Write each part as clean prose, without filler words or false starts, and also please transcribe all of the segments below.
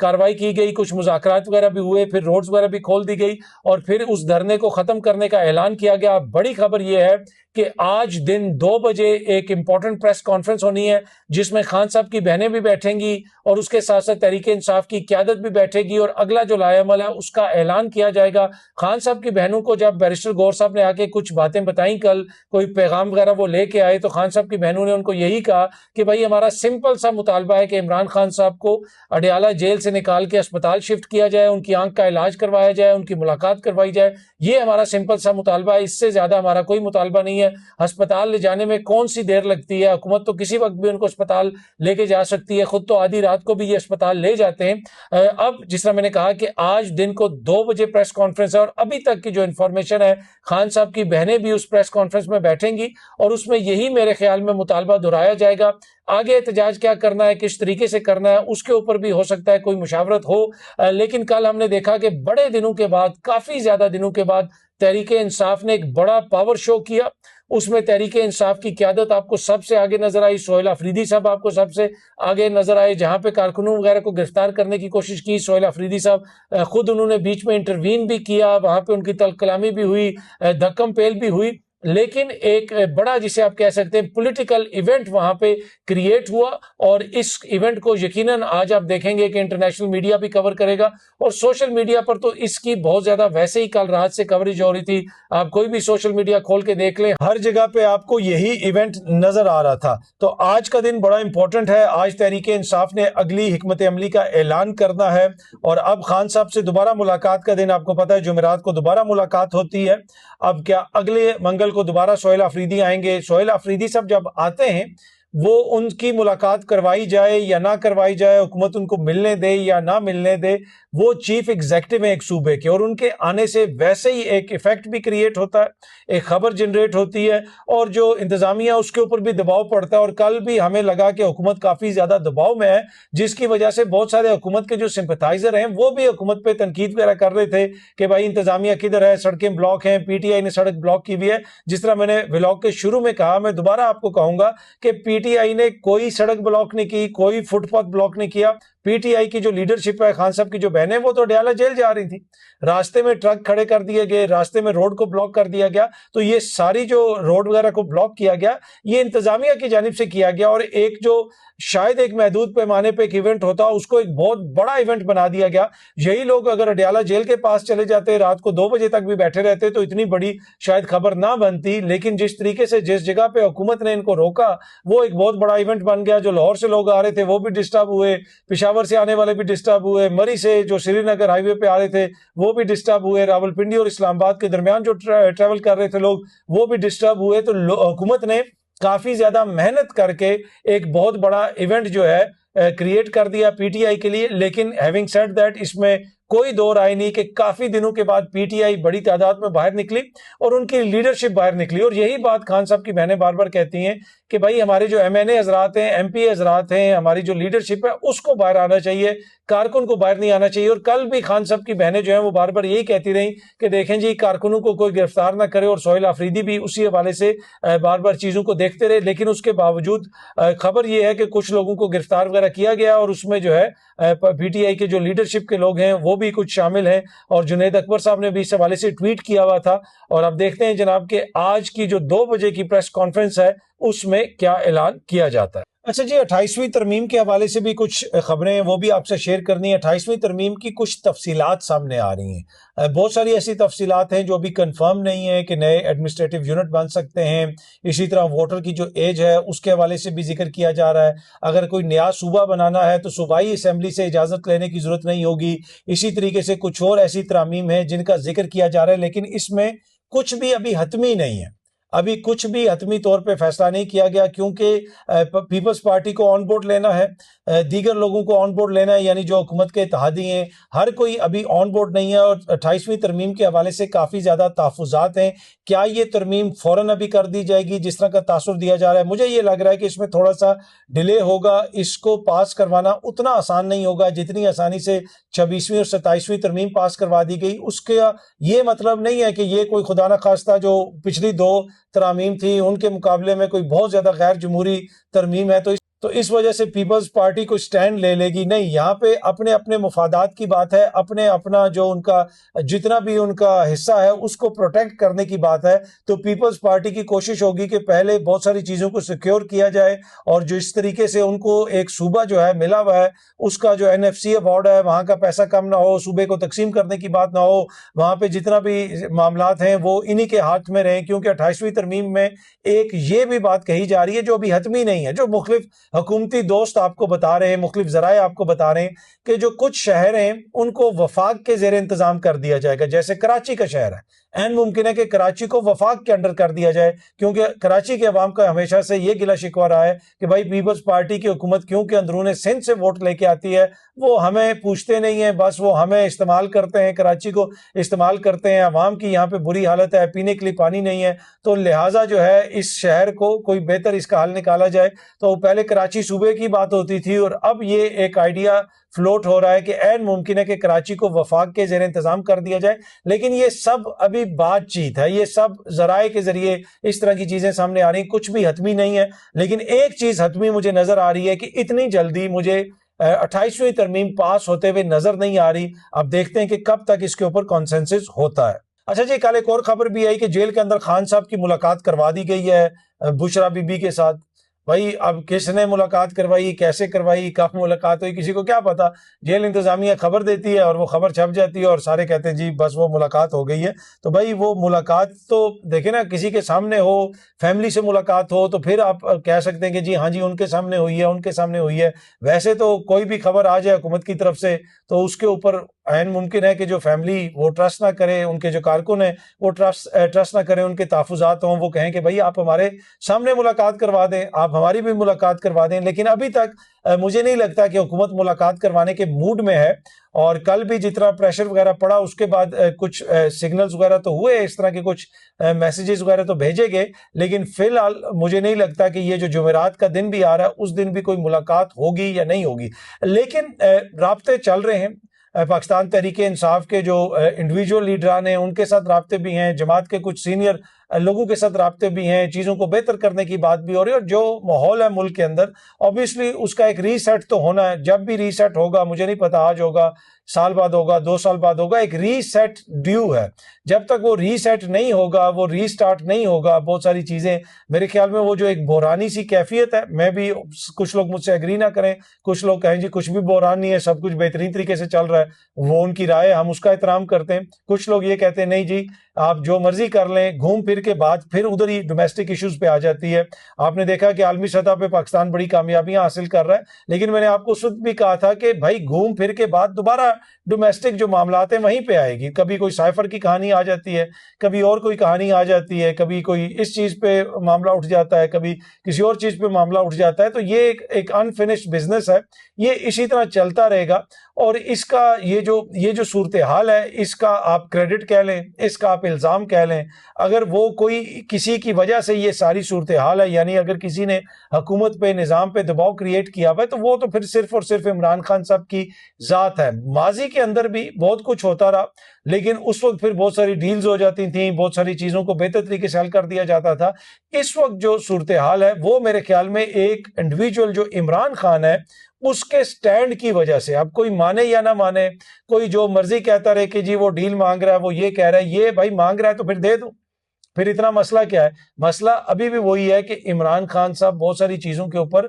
کارروائی کی گئی, کچھ مذاکرات وغیرہ بھی ہوئے, پھر روڈز وغیرہ بھی کھول دی گئی اور پھر اس دھرنے کو ختم کرنے کا اعلان کیا گیا. بڑی خبر یہ ہے کہ آج دن 2 بجے ایک امپورٹنٹ پریس کانفرنس ہونی ہے جس میں خان صاحب کی بہنیں بھی بیٹھیں گی اور اس کے ساتھ ساتھ تحریک انصاف کی قیادت بھی بیٹھے گی اور اگلا جو لائحہ عمل ہے اس کا اعلان کیا جائے گا. خان صاحب کی بہنوں کو جب بیرسٹر گور صاحب نے آ کے کچھ باتیں بتائیں, کل کوئی پیغام وغیرہ وہ لے کے آئے, تو خان صاحب کی بہنوں نے ان کو یہی کہا کہ بھائی ہمارا سمپل سا مطالبہ ہے کہ عمران خان صاحب کو اڈیالہ جیل سے نکال کے اسپتال شفٹ کیا جائے, ان کی آنکھ کا علاج کروایا جائے, ان کی ملاقات کروائی جائے. یہ ہمارا سمپل سا مطالبہ ہے, اس سے زیادہ ہمارا کوئی مطالبہ نہیں ہے. ہسپتال لے جانے میں کون سی دیر لگتی ہے, حکومت تو کسی وقت بھی ان کو اسپتال لے کے جا سکتی ہے, خود تو آدھی رات کو بھی یہ اسپتال لے جاتے ہیں. اب جس طرح میں نے کہا کہ آج دن کو 2 بجے پریس کانفرنس ہے اور ابھی تک کی جو انفارمیشن ہے خان صاحب کی بہنیں بھی اس پریس کانفرنس میں بیٹھیں گی اور اس میں یہی میرے خیال میں مطالبہ دہرایا جائے گا. آگے احتجاج کیا کرنا ہے, کس طریقے سے کرنا ہے, اس کے اوپر بھی ہو سکتا ہے کوئی مشاورت ہو, لیکن کل ہم نے دیکھا کہ بڑے دنوں کے بعد, کافی زیادہ دنوں کے بعد تحریک انصاف نے ایک بڑا پاور شو کیا. اس میں تحریک انصاف کی قیادت آپ کو سب سے آگے نظر آئی, سہیل آفریدی صاحب آپ کو سب سے آگے نظر آئے. جہاں پہ کارکنوں وغیرہ کو گرفتار کرنے کی کوشش کی, سہیل آفریدی صاحب خود انہوں نے بیچ میں انٹروین بھی کیا, وہاں پہ ان کی تلخ کلامی بھی ہوئی, دھکم پیل بھی ہوئی, لیکن ایک بڑا جسے آپ کہہ سکتے ہیں پولیٹیکل ایونٹ وہاں پہ کریٹ ہوا اور اس ایونٹ کو یقیناً آج آپ دیکھیں گے کہ انٹرنیشنل میڈیا بھی کور کرے گا اور سوشل میڈیا پر تو اس کی بہت زیادہ ویسے ہی کل رات سے کوریج ہو رہی تھی. آپ کوئی بھی سوشل میڈیا کھول کے دیکھ لیں, ہر جگہ پہ آپ کو یہی ایونٹ نظر آ رہا تھا. تو آج کا دن بڑا امپورٹنٹ ہے. آج تحریک انصاف نے اگلی حکمت عملی کا اعلان کرنا ہے اور اب خان صاحب سے دوبارہ ملاقات کا دن, آپ کو پتا ہے جمعرات کو دوبارہ ملاقات ہوتی ہے. اب کیا اگلے منگل کو دوبارہ سہیل آفریدی آئیں گے. سہیل آفریدی صاحب جب آتے ہیں وہ ان کی ملاقات کروائی جائے یا نہ کروائی جائے, حکومت ان کو ملنے دے یا نہ ملنے دے, وہ چیف ایگزیکٹو ہیں ایک صوبے کے اور ان کے آنے سے ویسے ہی ایک ایفیکٹ بھی کریٹ ہوتا ہے, ایک خبر جنریٹ ہوتی ہے اور جو انتظامیہ اس کے اوپر بھی دباؤ پڑتا ہے. اور کل بھی ہمیں لگا کہ حکومت کافی زیادہ دباؤ میں ہے, جس کی وجہ سے بہت سارے حکومت کے جو سمپتھائزر ہیں وہ بھی حکومت پہ تنقید وغیرہ کر رہے تھے کہ بھائی انتظامیہ کدھر ہے, سڑکیں بلاک ہیں, پی ٹی آئی نے سڑک بلاک کی ہوئی ہے. جس طرح میں نے ولاگ کے شروع میں کہا, میں دوبارہ آپ کو کہوں گا کہ پی ٹی آئی نے کوئی سڑک بلاک نہیں کی, کوئی فٹ پاتھ بلاک نہیں کیا. پی ٹی آئی کی جو لیڈرشپ ہے, خان صاحب کی جو بہنیں, وہ تو اڈیالہ جیل جا رہی تھی, راستے میں ٹرک کھڑے کر دیے گئے, راستے میں روڈ کو بلاک کر دیا گیا. تو یہ ساری جو روڈ وغیرہ کو بلاک کیا گیا یہ انتظامیہ کی جانب سے کیا گیا اور ایک جو شاید ایک محدود پیمانے پہ ایک ایونٹ ہوتا اس کو ایک بہت بڑا ایونٹ بنا دیا گیا. یہی لوگ اگر اڈیالہ جیل کے پاس چلے جاتے, رات کو 2 بجے تک بھی بیٹھے رہتے تو اتنی بڑی شاید خبر نہ بنتی, لیکن جس طریقے سے جس جگہ پہ حکومت نے ان کو روکا وہ ایک بہت بڑا ایونٹ بن گیا. جو لاہور سے لوگ آ رہے تھے وہ بھی ڈسٹرب ہوئے, پشاور سے آنے والے بھی ڈسٹرب ہوئے, مری سے جو سری نگر ہائی وے پہ آ رہے تھے وہ بھی ڈسٹرب ہوئے, راولپنڈی اور اسلام آباد کے درمیان جو ٹریول کر رہے تھے لوگ وہ بھی ڈسٹرب ہوئے. تو حکومت نے کافی زیادہ محنت کر کے ایک بہت بڑا ایونٹ جو ہے کریٹ کر دیا پی ٹی آئی کے لیے. لیکن ہیونگ سیڈ دیٹ, اس میں کوئی دو رائے نہیں کہ کافی دنوں کے بعد پی ٹی آئی بڑی تعداد میں باہر نکلی اور ان کی لیڈرشپ باہر نکلی. اور یہی بات خان صاحب کی بہنیں بار بار کہتی ہیں کہ بھائی ہمارے جو ایم این اے حضرات ہیں, ایم پی اے حضرات ہیں, ہماری جو لیڈرشپ ہے اس کو باہر آنا چاہیے, کارکن کو باہر نہیں آنا چاہیے. اور کل بھی خان صاحب کی بہنیں جو ہیں وہ بار بار یہی کہتی رہیں کہ دیکھیں جی کارکنوں کو کوئی گرفتار نہ کرے, اور سہیل آفریدی بھی اسی حوالے سے بار بار چیزوں کو دیکھتے رہے. لیکن اس کے باوجود خبر یہ ہے کہ کچھ لوگوں کو گرفتار وغیرہ کیا گیا اور اس میں جو ہے پی ٹی آئی کے جو لیڈرشپ کے لوگ ہیں وہ بھی کچھ شامل ہیں. اور جنید اکبر صاحب نے بھی اس حوالے سے ٹویٹ کیا ہوا تھا. اور اب دیکھتے ہیں جناب کہ آج کی جو 2 بجے کی پریس کانفرنس ہے اس میں کیا اعلان کیا جاتا ہے. اچھا جی, 28ویں ترمیم کے حوالے سے بھی کچھ خبریں ہیں وہ بھی آپ سے شیئر کرنی ہے. 28ویں ترمیم کی کچھ تفصیلات سامنے آ رہی ہیں, بہت ساری ایسی تفصیلات ہیں جو ابھی کنفرم نہیں ہیں کہ نئے ایڈمنسٹریٹو یونٹ بن سکتے ہیں. اسی طرح ووٹر کی جو ایج ہے اس کے حوالے سے بھی ذکر کیا جا رہا ہے. اگر کوئی نیا صوبہ بنانا ہے تو صوبائی اسمبلی سے اجازت لینے کی ضرورت نہیں ہوگی. اسی طریقے سے کچھ اور ایسی ترامیم ہیں جن کا ذکر کیا جا رہا ہے, لیکن اس میں کچھ بھی ابھی حتمی نہیں ہے. ابھی کچھ بھی حتمی طور پہ فیصلہ نہیں کیا گیا کیونکہ پیپلز پارٹی کو آن بورڈ لینا ہے, دیگر لوگوں کو آن بورڈ لینا ہے, یعنی جو حکومت کے اتحادی ہیں ہر کوئی ابھی آن بورڈ نہیں ہے. اور 28ویں ترمیم کے حوالے سے کافی زیادہ تحفظات ہیں. کیا یہ ترمیم فوراً ابھی کر دی جائے گی جس طرح کا تاثر دیا جا رہا ہے؟ مجھے یہ لگ رہا ہے کہ اس میں تھوڑا سا ڈیلے ہوگا. اس کو پاس کروانا اتنا آسان نہیں ہوگا جتنی آسانی سے 26ویں اور 27ویں ترمیم پاس کروا دی گئی. اس کا یہ مطلب نہیں ہے کہ یہ کوئی خدا نہ خواستہ جو پچھلی 2 ترامیم تھی ان کے مقابلے میں کوئی بہت زیادہ غیر جمہوری ترمیم ہے. تو تو اس وجہ سے پیپلز پارٹی کو سٹینڈ لے لے گی نہیں، یہاں پہ اپنے اپنے مفادات کی بات ہے، اپنا جو ان کا جتنا بھی ان کا حصہ ہے اس کو پروٹیکٹ کرنے کی بات ہے۔ تو پیپلز پارٹی کی کوشش ہوگی کہ پہلے بہت ساری چیزوں کو سیکیور کیا جائے، اور جو اس طریقے سے ان کو ایک صوبہ جو ہے ملا ہوا ہے اس کا جو NFC ایوارڈ ہے، وہاں کا پیسہ کم نہ ہو، صوبے کو تقسیم کرنے کی بات نہ ہو، وہاں پہ جتنا بھی معاملات ہیں وہ انہی کے ہاتھ میں رہیں، کیونکہ 28ویں ترمیم میں ایک یہ بھی بات کہی جا رہی ہے جو ابھی حتمی نہیں ہے، جو مختلف حکومتی دوست آپ کو بتا رہے ہیں، مختلف ذرائع آپ کو بتا رہے ہیں کہ جو کچھ شہر ہیں ان کو وفاق کے زیر انتظام کر دیا جائے گا، جیسے کراچی کا شہر ہے، این ممکن ہے کہ کراچی کو وفاق کے انڈر کر دیا جائے، کیونکہ کراچی کے عوام کا ہمیشہ سے یہ گلہ شکوہ رہا ہے کہ بھائی پیپلز پارٹی کی حکومت کیونکہ اندرون سندھ سے ووٹ لے کے آتی ہے، وہ ہمیں پوچھتے نہیں ہیں، بس وہ ہمیں استعمال کرتے ہیں، کراچی کو استعمال کرتے ہیں، عوام کی یہاں پہ بری حالت ہے، پینے کے لیے پانی نہیں ہے، تو لہٰذا جو ہے اس شہر کو کوئی بہتر اس کا حل نکالا جائے۔ تو پہلے کراچی صوبے کی بات ہوتی تھی، اور اب یہ ایک آئیڈیا فلوٹ ہو رہا ہے کہ عین ممکن ہے کہ کراچی کو وفاق کے زیر انتظام کر دیا جائے، لیکن یہ سب ابھی بات چیت ہے، یہ سب ذرائع کے ذریعے اس طرح کی چیزیں سامنے آ رہی ہیں، کچھ بھی حتمی نہیں ہے۔ لیکن ایک چیز حتمی مجھے نظر آ رہی ہے کہ اتنی جلدی مجھے 28ویں ترمیم پاس ہوتے ہوئے نظر نہیں آ رہی، اب دیکھتے ہیں کہ کب تک اس کے اوپر کانسنسس ہوتا ہے۔ اچھا جی، کل ایک اور خبر بھی آئی کہ جیل کے اندر خان صاحب کی ملاقات کروا دی گئی ہے بشرا بی بی کے ساتھ۔ بھائی اب کس نے ملاقات کروائی، کیسے کروائی، کب ملاقات ہوئی، کسی کو کیا پتا؟ جیل انتظامیہ خبر دیتی ہے اور وہ خبر چھپ جاتی ہے اور سارے کہتے ہیں جی بس وہ ملاقات ہو گئی ہے۔ تو بھائی وہ ملاقات تو دیکھیں نا، کسی کے سامنے ہو، فیملی سے ملاقات ہو، تو پھر آپ کہہ سکتے ہیں کہ جی ہاں جی ان کے سامنے ہوئی ہے، ان کے سامنے ہوئی ہے۔ ویسے تو کوئی بھی خبر آ جائے حکومت کی طرف سے تو اس کے اوپر عین ممکن ہے کہ جو فیملی وہ ٹرسٹ نہ کرے، ان کے جو کارکن ہیں وہ ٹرسٹ نہ کریں، ان کے تحفظات ہوں، وہ کہیں کہ بھائی آپ ہمارے سامنے ملاقات کروا دیں، آپ ہماری بھی ملاقات کروا دیں۔ لیکن ابھی تک مجھے نہیں لگتا کہ حکومت ملاقات کروانے کے موڈ میں ہے، اور کل بھی جتنا پریشر وغیرہ پڑا اس کے بعد کچھ سگنلز وغیرہ تو ہوئے، اس طرح کے کچھ میسیجز وغیرہ تو بھیجے گئے، لیکن فی الحال مجھے نہیں لگتا کہ یہ جو جمعرات کا دن بھی آ رہا ہے اس دن بھی کوئی ملاقات ہوگی یا نہیں ہوگی۔ لیکن رابطے چل رہے ہیں، پاکستان تحریک انصاف کے جو انڈیویجول لیڈران ہیں ان کے ساتھ رابطے بھی ہیں، جماعت کے کچھ سینئر لوگوں کے ساتھ رابطے بھی ہیں، چیزوں کو بہتر کرنے کی بات بھی ہو رہی ہے، اور جو ماحول ہے ملک کے اندر اوبیسلی اس کا ایک ری سیٹ تو ہونا ہے۔ جب بھی ری سیٹ ہوگا، مجھے نہیں پتا آج ہوگا، سال بعد ہوگا، 2 سال بعد ہوگا، ایک ری سیٹ ڈیو ہے۔ جب تک وہ ری سیٹ نہیں ہوگا، وہ ری سٹارٹ نہیں ہوگا، بہت ساری چیزیں میرے خیال میں وہ جو ایک بحرانی سی کیفیت ہے، میں بھی کچھ لوگ مجھ سے ایگری نہ کریں، کچھ لوگ کہیں جی کچھ بھی بحران نہیں ہے، سب کچھ بہترین طریقے سے چل رہا ہے، وہ ان کی رائے، ہم اس کا احترام کرتے ہیں۔ کچھ لوگ یہ کہتے ہیں نہیں جی آپ جو مرضی کر لیں، گھوم پھر کے بعد پھر ادھر ہی ڈومیسٹک ایشوز پہ آ جاتی ہے۔ آپ نے دیکھا کہ عالمی سطح پہ پاکستان بڑی کامیابیاں حاصل کر رہا ہے، لیکن میں نے آپ کو اس وقت بھی کہا تھا کہ بھائی گھوم پھر کے بعد دوبارہ ڈومیسٹک جو معاملات ہیں وہیں پہ آئے گی، کبھی کوئی سائفر کی کہانی آ جاتی ہے، کبھی اور کوئی کہانی آ جاتی ہے، کبھی کوئی اس چیز پہ معاملہ اٹھ جاتا ہے، کبھی کسی اور چیز پہ معاملہ اٹھ جاتا ہے، تو یہ ایک انفنشڈ بزنس ہے، یہ اسی طرح چلتا رہے گا۔ اور اس کا یہ جو صورتحال ہے، اس کا آپ کریڈٹ کہہ لیں، اس کا آپ الزام کہہ لیں، اگر وہ کوئی کسی کی وجہ سے یہ ساری صورتحال ہے، یعنی اگر کسی نے حکومت پہ، نظام پہ دباؤ کریٹ کیا ہوا ہے، تو وہ تو پھر صرف اور صرف عمران خان صاحب کی ذات ہے۔ ماضی کے اندر بھی بہت کچھ ہوتا رہا، لیکن اس وقت پھر بہت ساری ڈیلز ہو جاتی تھیں، بہت ساری چیزوں کو بہتر طریقے سے حل کر دیا جاتا تھا۔ اس وقت جو صورتحال ہے وہ میرے خیال میں ایک انڈیویجول جو عمران خان ہے اس کے سٹینڈ کی وجہ سے، اب کوئی مانے یا نہ مانے، کوئی جو مرضی کہتا رہے کہ جی وہ ڈیل مانگ رہا ہے، وہ یہ کہہ رہا ہے، یہ بھائی مانگ رہا ہے تو پھر دے دو، پھر اتنا مسئلہ کیا ہے؟ مسئلہ ابھی بھی وہی ہے کہ عمران خان صاحب بہت ساری چیزوں کے اوپر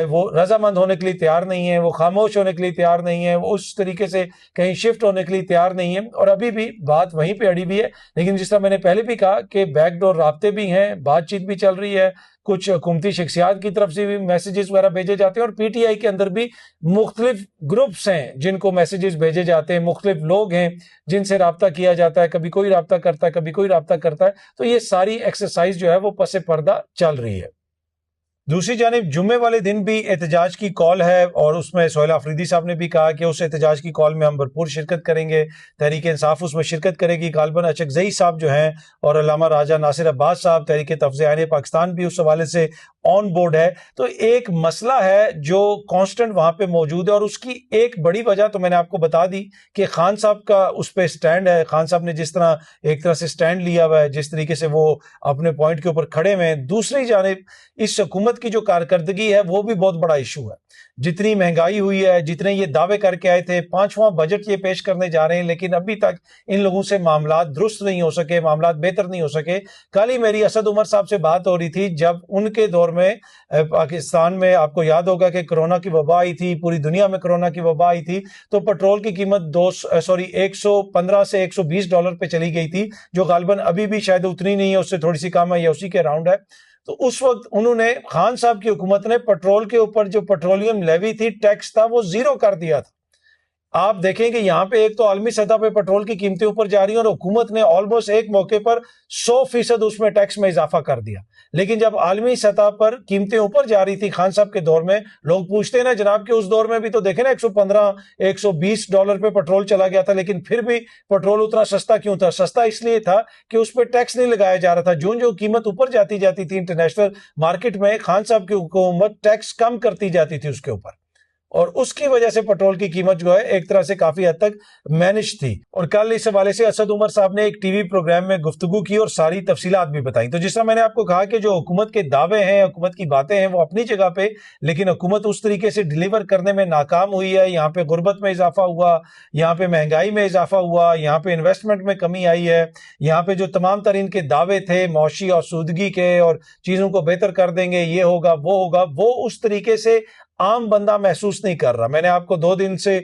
وہ رضامند ہونے کے لیے تیار نہیں ہے، وہ خاموش ہونے کے لیے تیار نہیں ہے، وہ اس طریقے سے کہیں شفٹ ہونے کے لیے تیار نہیں ہے، اور ابھی بھی بات وہیں پہ اڑی بھی ہے۔ لیکن جس طرح میں نے پہلے بھی کہا کہ بیک ڈور رابطے بھی ہیں، بات چیت بھی چل رہی ہے، کچھ حکومتی شخصیات کی طرف سے بھی میسیجز وغیرہ بھیجے جاتے ہیں، اور پی ٹی آئی کے اندر بھی مختلف گروپس ہیں جن کو میسیجز بھیجے جاتے ہیں، مختلف لوگ ہیں جن سے رابطہ کیا جاتا ہے، کبھی کوئی رابطہ کرتا ہے، کبھی کوئی رابطہ کرتا ہے، تو یہ ساری ایکسرسائز جو ہے وہ پس پردہ چل رہی ہے۔ دوسری جانب جمعے والے دن بھی احتجاج کی کال ہے، اور اس میں سہیل آفریدی صاحب نے بھی کہا کہ اس احتجاج کی کال میں ہم بھرپور شرکت کریں گے، تحریک انصاف اس میں شرکت کرے گی۔ غالباً اچکزئی صاحب جو ہیں اور علامہ راجہ ناصر عباس صاحب تحریک تفض عین پاکستان بھی اس حوالے سے آن بورڈ ہے. تو ایک مسئلہ ہے جو کانسٹنٹ وہاں پہ موجود ہے, اور اس کی ایک بڑی وجہ تو میں نے آپ کو بتا دی کہ خان صاحب کا اس پہ سٹینڈ ہے. خان صاحب نے جس طرح ایک طرح سے سٹینڈ لیا ہوا ہے, جس طریقے سے وہ اپنے پوائنٹ کے اوپر کھڑے ہوئے ہیں. دوسری جانب اس حکومت کی جو کارکردگی ہے وہ بھی بہت بڑا ایشو ہے. جتنی مہنگائی ہوئی ہے, جتنے یہ دعوے کر کے آئے تھے, 5واں بجٹ یہ پیش کرنے جا رہے ہیں, لیکن ابھی تک ان لوگوں سے معاملات درست نہیں ہو سکے, معاملات بہتر نہیں ہو سکے. کل ہی میری اسد عمر صاحب سے بات ہو رہی تھی جب ان کے دور میں پاکستان میں, آپ کو یاد ہوگا کہ کرونا کی وبا آئی تھی, پوری دنیا میں کرونا کی وبا آئی تھی, تو پیٹرول کی قیمت 115 سے $120 پہ چلی گئی تھی, جو غالباً ابھی بھی شاید اتنی نہیں ہے, اس سے تھوڑی سی کم ہے یا اسی کے اراؤنڈ ہے. تو اس وقت انہوں نے, خان صاحب کی حکومت نے پیٹرول کے اوپر جو پیٹرولیم لیوی تھی, ٹیکس تھا, وہ 0 کر دیا تھا. آپ دیکھیں کہ یہاں پہ ایک تو عالمی سطح پہ پیٹرول کی قیمتیں اوپر جا رہی ہیں, اور حکومت نے آلموسٹ ایک موقع پر 100% اس میں ٹیکس میں اضافہ کر دیا. لیکن جب عالمی سطح پر قیمتیں اوپر جا رہی تھی خان صاحب کے دور میں, لوگ پوچھتے ہیں نا جناب کہ اس دور میں بھی تو دیکھیں نا $115-120 پہ پیٹرول چلا گیا تھا, لیکن پھر بھی پیٹرول اتنا سستا کیوں تھا؟ سستا اس لیے تھا کہ اس پہ ٹیکس نہیں لگایا جا رہا تھا. جو قیمت اوپر جاتی تھی انٹرنیشنل مارکیٹ میں, خان صاحب کی حکومت ٹیکس کم کرتی جاتی تھی اس کے اوپر, اور اس کی وجہ سے پیٹرول کی قیمت جو ہے ایک طرح سے کافی حد تک مینج تھی. اور کل اس حوالے سے اسد عمر صاحب نے ایک ٹی وی پروگرام میں گفتگو کی اور ساری تفصیلات بھی بتائیں. تو جس طرح میں نے آپ کو کہا کہ جو حکومت کے دعوے ہیں, حکومت کی باتیں ہیں, وہ اپنی جگہ پہ, لیکن حکومت اس طریقے سے ڈیلیور کرنے میں ناکام ہوئی ہے. یہاں پہ غربت میں اضافہ ہوا, یہاں پہ مہنگائی میں اضافہ ہوا, یہاں پہ انویسٹمنٹ میں کمی آئی ہے, یہاں پہ جو تمام تر ان کے دعوے تھے معاشی اور سودگی کے, اور چیزوں کو بہتر کر دیں گے, یہ ہوگا وہ ہوگا, وہ اس طریقے سے عام بندہ محسوس نہیں کر رہا. میں نے آپ کو 2 دن سے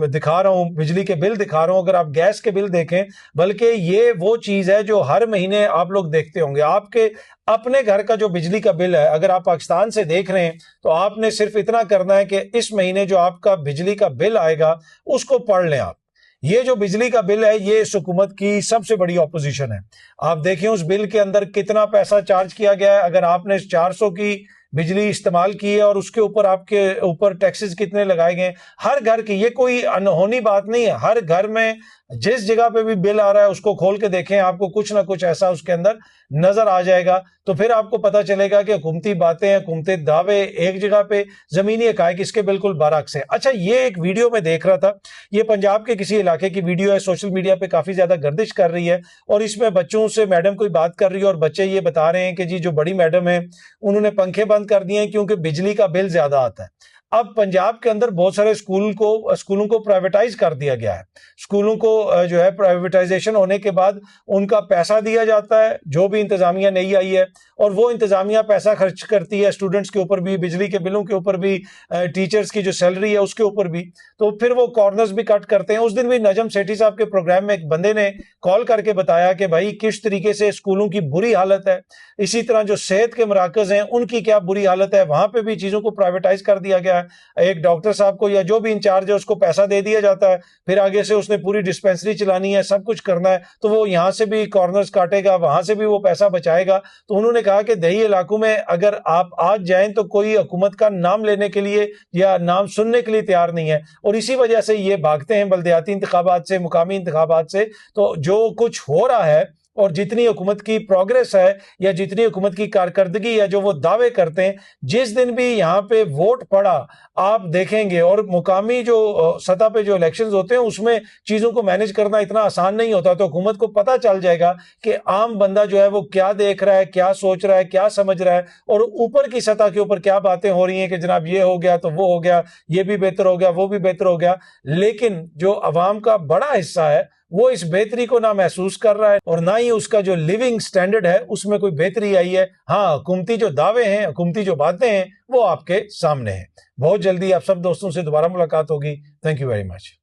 دکھا رہا ہوں, بجلی کے بل دکھا رہا ہوں, اگر آپ گیس کے بل دیکھیں, بلکہ یہ وہ چیز ہے جو ہر مہینے آپ لوگ دیکھتے ہوں گے. آپ کے اپنے گھر کا جو بجلی کا بل ہے, اگر آپ پاکستان سے دیکھ رہے ہیں, تو آپ نے صرف اتنا کرنا ہے کہ اس مہینے جو آپ کا بجلی کا بل آئے گا اس کو پڑھ لیں آپ. یہ جو بجلی کا بل ہے, یہ اس حکومت کی سب سے بڑی اپوزیشن ہے. آپ دیکھیں اس بل کے اندر کتنا پیسہ چارج کیا گیا ہے. اگر آپ نے 400 کی بجلی استعمال کی ہے اور اس کے اوپر آپ کے اوپر ٹیکسز کتنے لگائے گئے, ہر گھر کی, یہ کوئی انہونی بات نہیں ہے. ہر گھر میں جس جگہ پہ بھی بل آ رہا ہے اس کو کھول کے دیکھیں, آپ کو کچھ نہ کچھ ایسا اس کے اندر نظر آ جائے گا. تو پھر آپ کو پتا چلے گا کہ حکومتی باتیں, حکومتی دعوے ایک جگہ پہ, زمینی حقائق اس کے بالکل برعکس ہیں. اچھا, یہ ایک ویڈیو میں دیکھ رہا تھا, یہ پنجاب کے کسی علاقے کی ویڈیو ہے, سوشل میڈیا پہ کافی زیادہ گردش کر رہی ہے, اور اس میں بچوں سے میڈم کوئی بات کر رہی ہے, اور بچے یہ بتا رہے ہیں کہ جی جو بڑی میڈم ہے انہوں نے پنکھے بند کر دیے ہیں کیونکہ بجلی کا بل زیادہ آتا ہے. اب پنجاب کے اندر بہت سارے اسکولوں کو پرائیویٹائز کر دیا گیا ہے. اسکولوں کو جو ہے پرائیویٹائزیشن ہونے کے بعد ان کا پیسہ دیا جاتا ہے, جو بھی انتظامیہ نئی آئی ہے, اور وہ انتظامیہ پیسہ خرچ کرتی ہے اسٹوڈنٹس کے اوپر بھی, بجلی کے بلوں کے اوپر بھی, ٹیچرز کی جو سیلری ہے اس کے اوپر بھی. تو پھر وہ کارنرز بھی کٹ کرتے ہیں. اس دن بھی نجم سیٹھی صاحب کے پروگرام میں ایک بندے نے کال کر کے بتایا کہ بھائی کس طریقے سے اسکولوں کی بری حالت ہے, اسی طرح جو صحت کے مراکز ہیں ان کی کیا بری حالت ہے, وہاں پہ بھی چیزوں کو پرائیویٹائز کر دیا گیا ہے. ایک ڈاکٹر صاحب کو یا جو بھی انچارج ہے اس کو پیسہ دے دیا جاتا ہے, پھر آگے سے اس نے پوری ڈسپینسری چلانی ہے, سب کچھ کرنا ہے, تو وہ یہاں سے بھی کارنرز کاٹے گا, وہاں سے بھی وہ پیسہ بچائے گا. تو انہوں نے کہا کہ دیہی علاقوں میں اگر آپ آج جائیں تو کوئی حکومت کا نام لینے کے لیے یا نام سننے کے لیے تیار نہیں ہے, اور اسی وجہ سے یہ بھاگتے ہیں بلدیاتی انتخابات سے, مقامی انتخابات سے. تو جو کچھ ہو رہا ہے اور جتنی حکومت کی پروگریس ہے یا جتنی حکومت کی کارکردگی ہے, جو وہ دعوے کرتے ہیں, جس دن بھی یہاں پہ ووٹ پڑا آپ دیکھیں گے, اور مقامی جو سطح پہ جو الیکشنز ہوتے ہیں اس میں چیزوں کو مینج کرنا اتنا آسان نہیں ہوتا. تو حکومت کو پتہ چل جائے گا کہ عام بندہ جو ہے وہ کیا دیکھ رہا ہے, کیا سوچ رہا ہے, کیا سمجھ رہا ہے, اور اوپر کی سطح کے اوپر کیا باتیں ہو رہی ہیں کہ جناب یہ ہو گیا تو وہ ہو گیا, یہ بھی بہتر ہو گیا, وہ بھی بہتر ہو گیا. لیکن جو عوام کا بڑا حصہ ہے وہ اس بہتری کو نہ محسوس کر رہا ہے, اور نہ ہی اس کا جو لیونگ سٹینڈرڈ ہے اس میں کوئی بہتری آئی ہے. ہاں, حکومتی جو دعوے ہیں, حکومتی جو باتیں ہیں, وہ آپ کے سامنے ہیں. بہت جلدی آپ سب دوستوں سے دوبارہ ملاقات ہوگی. Thank you very much.